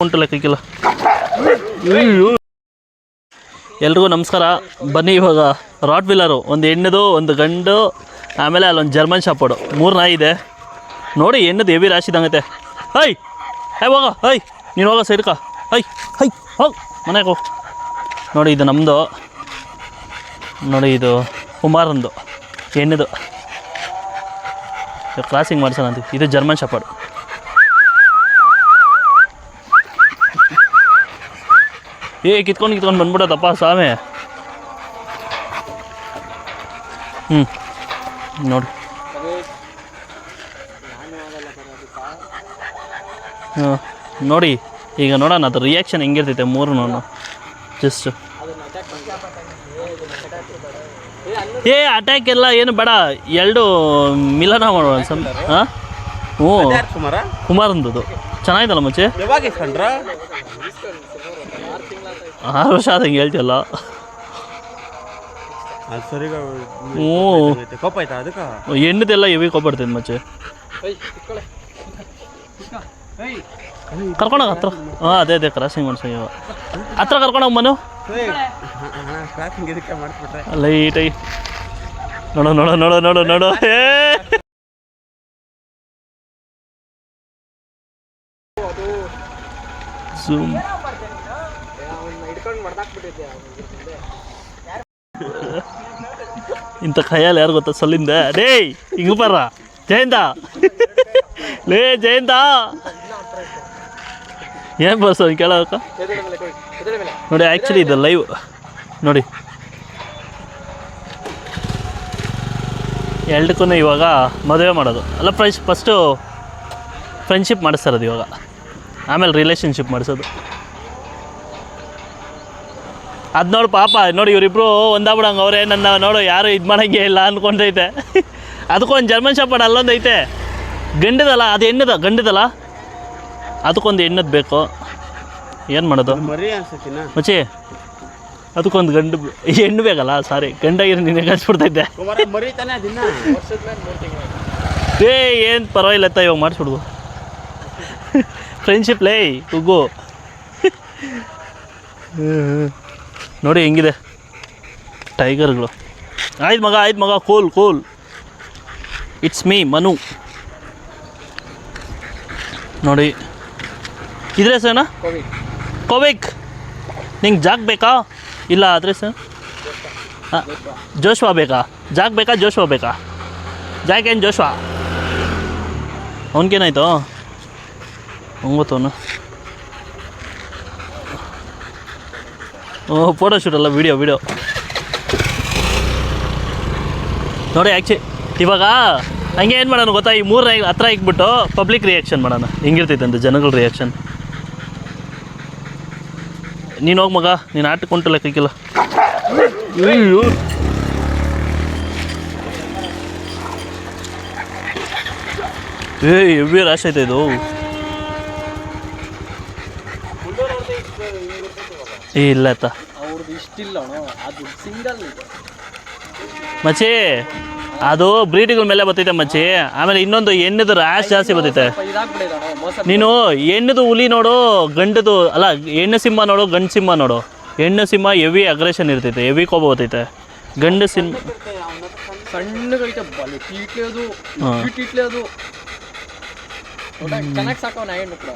ಉಂಟಲ್ಲ ಕೈಕೆಲ್ಲ. ಎಲ್ರಿಗೂ ನಮಸ್ಕಾರ. ಬನ್ನಿ ಇವಾಗ ರಾಟ್ ವೀಲರು, ಒಂದು ಹೆಣ್ಣದು ಒಂದು ಗಂಡು, ಆಮೇಲೆ ಅಲ್ಲೊಂದು ಜರ್ಮನ್ ಶಾಪೋಡು, 3 ನಾಯಿ ಇದೆ ನೋಡಿ. ಹೆಣ್ಣದು ಹೆವಿ ರಾಶಿದಂಗೈತೆ. ಹೈ ಹೈ ಹೋಗ, ಹೈ ನೀನು ಹೋಗೋ ಸೈಡ್ಕ, ಹೈ ಹೈ ಹೋಗಿ ಮನೆಗೆ ಹೋಗಿ. ನೋಡಿ ಇದು ನಮ್ಮದು, ನೋಡಿ ಇದು ಕುಮಾರಂದು ಹೆಣ್ಣದು. ಕ್ರಾಸಿಂಗ್ ಮಾಡ್ಸೋಣ ಅಂತ. ಇದು ಜರ್ಮನ್ ಶಾಪೋಡು. ಕಿತ್ಕೊಂಡು ಬಂದ್ಬಿಡೋದಪ್ಪ ಸ್ವಾಮಿ. ನೋಡಿ ನೋಡಿ ಈಗ ನೋಡೋಣ ಅದು ರಿಯಾಕ್ಷನ್ ಹೆಂಗಿರ್ತೈತೆ. 3 ಜಸ್ಟ್ ಅಟ್ಯಾಕ್ ಎಲ್ಲ ಏನು ಬೇಡ, 2 ಮಿಲನ ಮಾಡುವ. ಹಾಂ ಹ್ಞೂ ಕುಮಾರಂದು ಚೆನ್ನಾಗಿದ್ದಲ್ಲ ಮುಂಚೆ. 6 ವರ್ಷ ಆದಂಗೆ ಹೇಳ್ತಿಯಲ್ಲ. ಹೆಣ್ಣದೆಲ್ಲ ಹೆವಿ ಕೊಬ್ಬರ್ತೈತೆ ಮಚ್ಚೆ. ಕರ್ಕೊಂಡೋಗ ಹತ್ರ. ಹಾಂ ಅದೇ ಕ್ರಾಸಿಂಗ್ ಮಾಡ್ಸೋ. ಇವಾಗ ಹತ್ರ ಕರ್ಕೊಂಡೋಗ ಮನು. ಲೈಟಾಗಿ ನೋಡೋ ನೋಡೋ ನೋಡೋ ನೋಡೋ ನೋಡೋ. ಝೂಮ್ ಇಂಥ ಕೈಯಲ್ಲಿ ಯಾರು ಗೊತ್ತಾ ಸಲ್ಲಿಂದ. ಡೇ ಹಿಂಗೆ ಬರ್ರ ಜಯಂತ, ಲೇ ಜಯಂತ ಏನು ಬರ್ಸೋ ಕೇಳೋಕ. ನೋಡಿ ಆ್ಯಕ್ಚುಲಿ ಇದು ಲೈವ್ ನೋಡಿ. 2ಕ್ಕೂ ಇವಾಗ ಮದುವೆ ಮಾಡೋದು ಅಲ್ಲ, ಫಸ್ಟು ಫ್ರೆಂಡ್ಶಿಪ್ ಮಾಡಿಸ್ತಾರದು ಇವಾಗ, ಆಮೇಲೆ ರಿಲೇಷನ್ಶಿಪ್ ಮಾಡಿಸೋದು. ಅದು ನೋಡು ಪಾಪ, ನೋಡಿ ಇವರಿಬ್ರು ಒಂದಾಗ್ಬಿಡಂಗೆ ಅವರೇ. ನನ್ನ ನೋಡು ಯಾರು ಇದು ಮಾಡೋಂಗೆ ಇಲ್ಲ ಅಂದ್ಕೊಂಡೈತೆ. ಅದಕ್ಕೊಂದು ಜರ್ಮನ್ ಶಾಪರ್ಡ್ ಅಲ್ಲೊಂದು ಐತೆ, ಗಂಡದಲ್ಲ ಅದು ಹೆಣ್ಣದ, ಗಂಡದಲ್ಲ ಅದಕ್ಕೊಂದು ಹೆಣ್ಣದು ಬೇಕು. ಏನು ಮಾಡೋದು ಮಚ್ಚಿ, ಅದಕ್ಕೊಂದು ಹೆಣ್ಣು ಬೇಕಲ್ಲ. ಸಾರಿ ಗಂಡಾಗಿರೋ ನಿನ್ನೆ ಕಳಿಸ್ಬಿಡ್ತೈತೆ. ಏನು ಪರವಾಗಿಲ್ಲ ಅತ್ತ, ಇವಾಗ ಮಾಡಿಸ್ಬಿಡ್ದು ಫ್ರೆಂಡ್ಶಿಪ್ ಲೇ ಉಗ್ಗು. ನೋಡಿ ಹೆಂಗಿದೆ ಟೈಗರ್ಗಳು. ಆಯ್ತು ಮಗ ಕೂಲ್. It's me Manu. ನೋಡಿ ಇದ್ರೆ ಸರ್ ಕೋವಿಕ್. ನಿಂಗೆ ಜಾಗ್ ಬೇಕಾ ಇಲ್ಲ ಆದರೆ ಸರ್ ಜೋಶ್ವಾ ಬೇಕಾ? ಜಾಗ್ ಬೇಕಾ ಜೋಶ್ವಾ ಬೇಕಾ? ಜಾಗ್ ಏನು ಜೋಶ್ವಾ ಅವನಿಗೇನಾಯ್ತು ಗೊತ್ತವನು. ಫೋಟೋ ಶೂಟಲ್ಲ, ವಿಡಿಯೋ ನೋಡಿ. ಇವಾಗ ಹಂಗೆ ಏನು ಮಾಡೋಣ ಗೊತ್ತಾ, ಈ 3 ಹತ್ರ ಇಕ್ಬಿಟ್ಟು ಪಬ್ಲಿಕ್ ರಿಯಾಕ್ಷನ್ ಮಾಡೋಣ. ಹೆಂಗಿರ್ತೈತೆ ಅಂತ ಜನಗಳ ರಿಯಾಕ್ಷನ್. ನೀನು ಹೋಗಿ ಮಗ, ನೀನು ಆಟಕ್ಕೆ ಉಂಟಲ್ಲ ಕೈಕಿಲ್ಲ. ಹೆವಿ ರಾಶಿ ಐತೆ ಇದು. ಇಲ್ಲ ಆಯ್ತ ಮಚ್ಚಿ, ಅದು ಬ್ರೀಡ್ಗಳ ಮೇಲೆ ಬರ್ತೈತೆ ಮಚ್ಚಿ. ಆಮೇಲೆ ಇನ್ನೊಂದು ಹೆಣ್ಣದು ರ್ಯಾಶ್ ಜಾಸ್ತಿ ಬರ್ತೈತೆ. ನೀನು ಹೆಣ್ಣದು ಹುಲಿ ನೋಡು, ಗಂಡದು ಅಲ್ಲ, ಹೆಣ್ಣು ಸಿಂಹ ನೋಡು, ಗಂಡು ಸಿಂಹ ನೋಡು. ಹೆಣ್ಣು ಸಿಂಹ ಹೆವಿ ಅಗ್ರೆಷನ್ ಇರ್ತೈತೆ, ಹೆವಿ ಕೋಪ ಬರ್ತೈತೆ. ಗಂಡು ಸಿಂಹ ಸಣ್ಣಗೈತೆ, ಚೆನ್ನಾಗಿ ಸಾಕವ ನಾ ಹೆಣ್ಣು ಕೂಡ.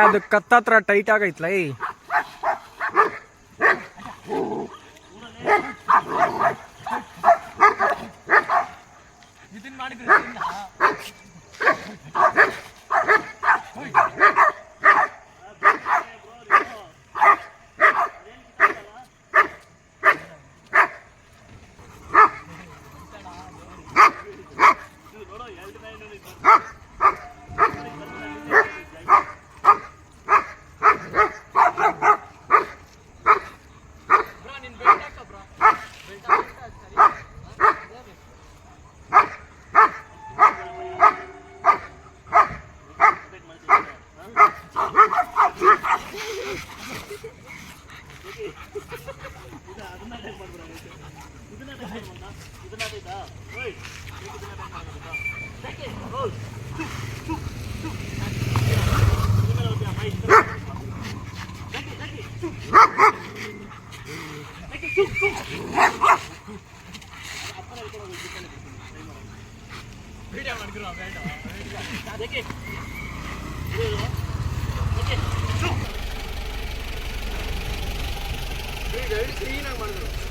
ಅದು ಕತ್ತತ್ರ ಟೈಟ್ ಆಗೈತ್ಲ.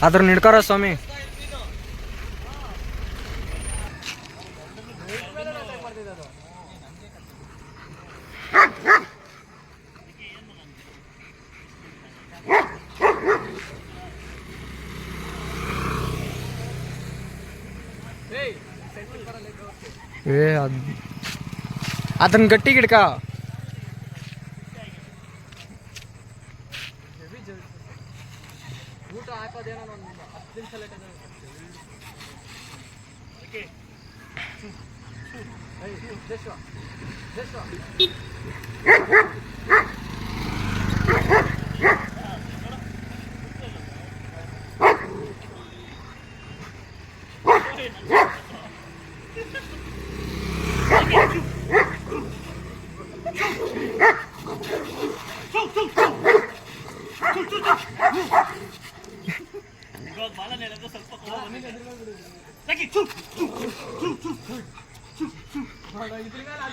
ಅದ್ರ ನಿಡ್ಕೊರ ಸ್ವಾಮಿ. ಅದನ್ನ ಗಟ್ಟಿ ಗಿಡ್ಕ. ಊಟ ಹಾಕೋದೇನೋ ಒಂದು 10 ನಿಮಿಷ ಲೇಟ್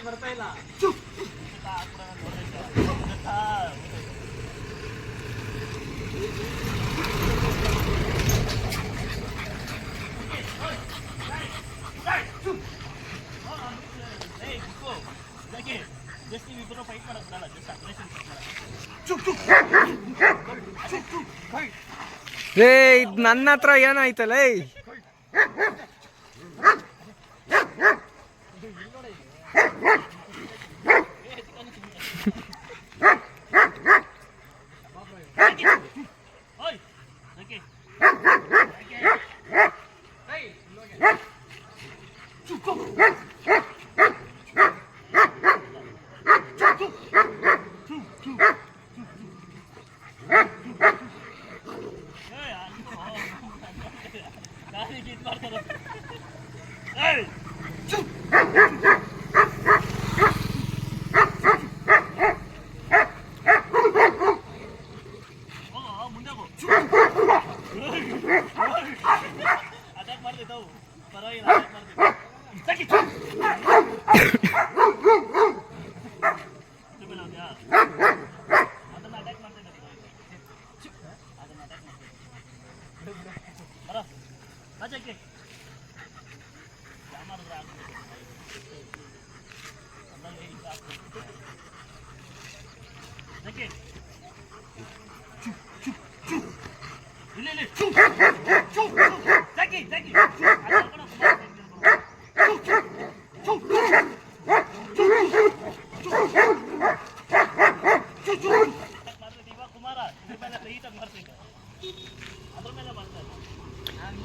ಬರ್ತಾ ಇಲ್ಲ. ಇದು ನನ್ನ ಹತ್ರ ಏನಾಯ್ತಲ್ಲ.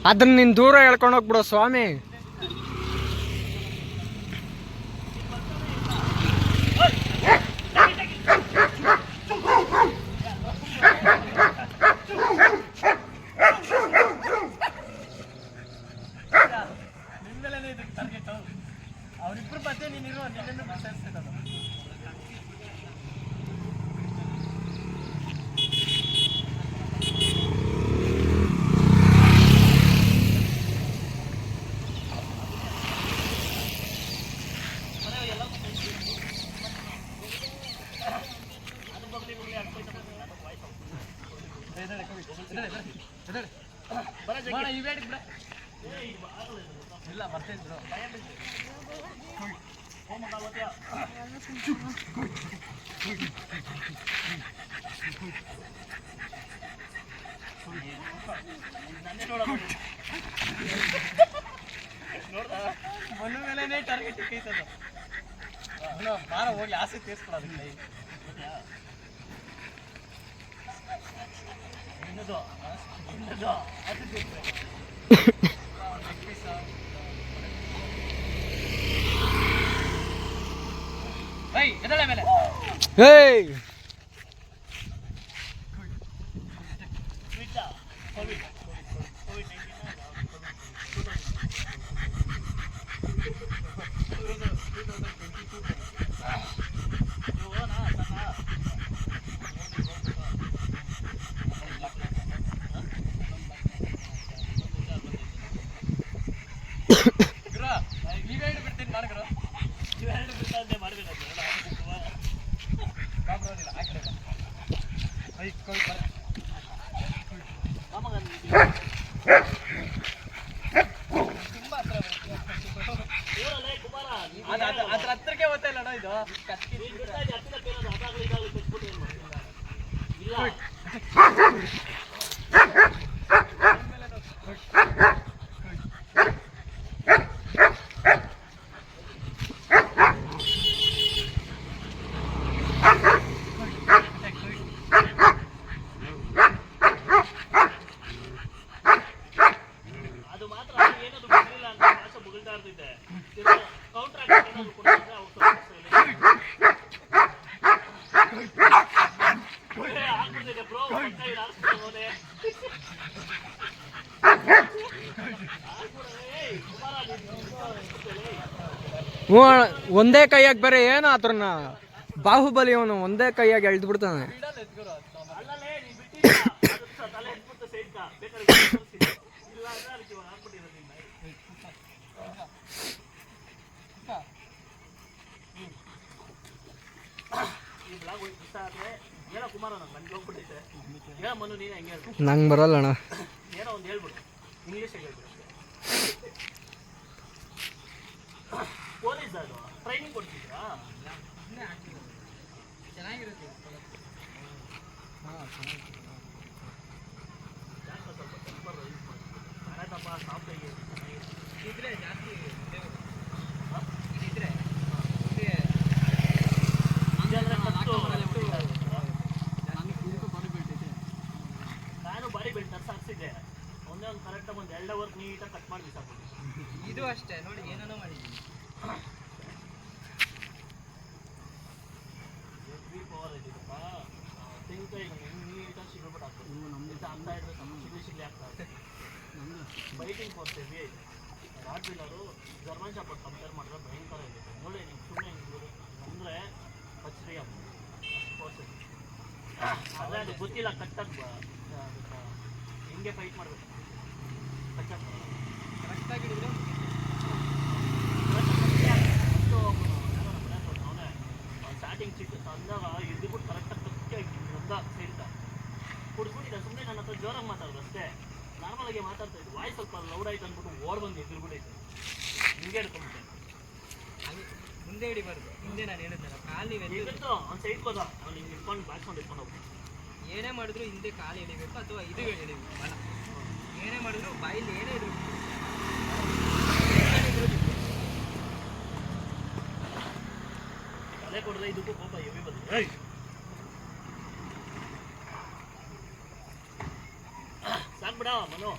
ಅದನ್ನ ನೀನ್ ದೂರ ಹೇಳ್ಕೊಂಡು ಹೋಗ್ಬಿಡೋ ಸ್ವಾಮಿ. ಅವರಿಬ್ರು ಮತ್ತೆ ನೀನಿರೋ ನಿನ್ನನ್ನು ಮಾತಾಡ್ತಿರೋದು. ಇವೇಡಿ ಬಿಡ ಇಲ್ಲ ಬರ್ತಿದ್ರು ಮಣ್ಣು ಮೇಲೆನೇ ಟಾರ್ಗೆಟ್ ಕೈತದ ಮಾರ ಹೋಗಿ ಆಸೆ ತೀರ್ಸ್ಕೊಡೋದಿಲ್ಲ ಹೇಯ್ ಅದ್ರ ಹತ್ರಕ್ಕೆ ಓದ್ತಾ ಇಲ್ಲ ಇದು ಒಂದೇ ಕೈಯಾಗ ಬೇರೆ ಏನು ಆತರನ ಬಾಹುಬಲಿ ಅವನು ಒಂದೇ ಕೈಯಾಗಿ ಎಳ್ದು ಬಿಡ್ತಾನೆ ನಂಗೆ ಬರಲ್ಲ ಅಣ್ಣ ಪೊಲೀಸ್ ಅದು ಟ್ರೈನಿಂಗ್ ಕೊಡ್ತಿದ್ರಾ ಚೆನ್ನಾಗಿರುತ್ತೆ ಇದ್ರೆ ಜಾಸ್ತಿ ಇದ್ರೆ ನಾನು ಬಾರಿ ಬೆಲ್ಟ್ ಹಾಕ್ಸಿದ್ದೆ ಒಂದೇ ಒಂದು ಕರೆಕ್ಟಾಗಿ ಒಂದು 2 ಅವರ್ ನೀಟಾಗಿ ಕಟ್ ಮಾಡಿ ಬಿಸಾಕ್ಬಿಟ್ಟು ಇದು ಅಷ್ಟೇ ನೋಡಿ ಏನೇನೋ ಮಾಡಿದ್ದೀನಿ ಪವರ್ ಐತಿದಪ್ಪ ತೆಂಗಿನಕಾಯಿ ನೀಟಾಗಿ ಸಿಗಬಿಟ್ಟು ಹಾಕ್ಬೋದು ನಮ್ದು ಅಂತ ಇದ್ರೆ ಸಿಗಲಿ ಆಗ್ತದೆ ಬೈಟಿಂಗ್ ಫೋರ್ಸ್ ಹೆವಿ ಐತೆ ರಾಡ್ ಬಿಲ್ಲರು ಜರ್ಮನ್ ಶಾಪರ್ಡ್ ಕಂಪೇರ್ ಮಾಡಿದ್ರೆ ಭಯಂಕರ ಇದೆ ನೋಡಿ ನೀವು ಸುಮ್ಮನೆ ಅಂದರೆ ಹಚ್ಚಿರಿ ಫೋರ್ಸ್ ಐತೆ ಅದೇ ಅದು ಗೊತ್ತಿಲ್ಲ ಕಟ್ಟಾಗಿ ಹಿಂಗೆ ಫೈಟ್ ಮಾಡಬೇಕು ಕಟ್ಟಾಗಿ ಕರೆಕ್ಟಾಗಿ ಹಿಡಿದ್ರೆ ಸ್ಟಾರ್ಟಿಂಗ್ ಚಿಕ್ಕ ಅಂದಾಗ ಹಿಡಿದ್ಬಿಟ್ಟು ಕರೆಕ್ಟಾಗಿ ಕಟ್ಟಿ ಒಂದ ಸೈಡ್ದ ಕುಡಿದ್ಬಿಟ್ಟಿದ್ದೆ ಸುಮ್ಮನೆ ನನ್ನ ಹತ್ರ ಜೋರಾಗಿ ಮಾತಾಡೋದು ಅಷ್ಟೇ ನಾರ್ಮಲಾಗಿ ಮಾತಾಡ್ತಾ ಇದ್ದು ವಾಯ್ಸ್ ಸ್ವಲ್ಪ ಲೌಡ್ ಆಯ್ತು ಅಂದ್ಬಿಟ್ಟು ಓಡ್ ಬಂದು ಎದುರುಬಿಡೈತೆ ಹಿಂಗೆ ಹಿಡ್ಕೊಂಡ್ಬಿಟ್ಟೆ ಮುಂದೆ ಹಿಡಿಬಾರ್ದು ಹಿಂದೆ ನಾನು ಹೇಳಿದ್ನಲ್ಲ ಕಾಲು ಎದ್ದು ಅವ್ನು ಸೈಡ್ ಹೋದ ಅವ್ನು ಹಿಂಗೆ ಇಟ್ಕೊಂಡು ಬಾಚ್ಕೊಂಡು ಇಟ್ಕೊಂಡು ಹೋಗ್ಬಿಟ್ಟು ಏನೇ ಮಾಡಿದ್ರು ಹಿಂದೆ ಕಾಲು ಎಳಿಬೇಕು ಅಥವಾ ಇದು ಎಳಿಬೇಕು ಬಲ ಏನೇ ಮಾಡಿದ್ರು ಬಾಯಲ್ಲಿ ಏನೇ ಇರಬೇಕು ತಲೆ ಕೊಡದೆ ಇದಕ್ಕೂ ಕೋಪ ಹೆವಿ ಬಂದಿದೆ ಸಾಕ್ಬಿಡ ಮನು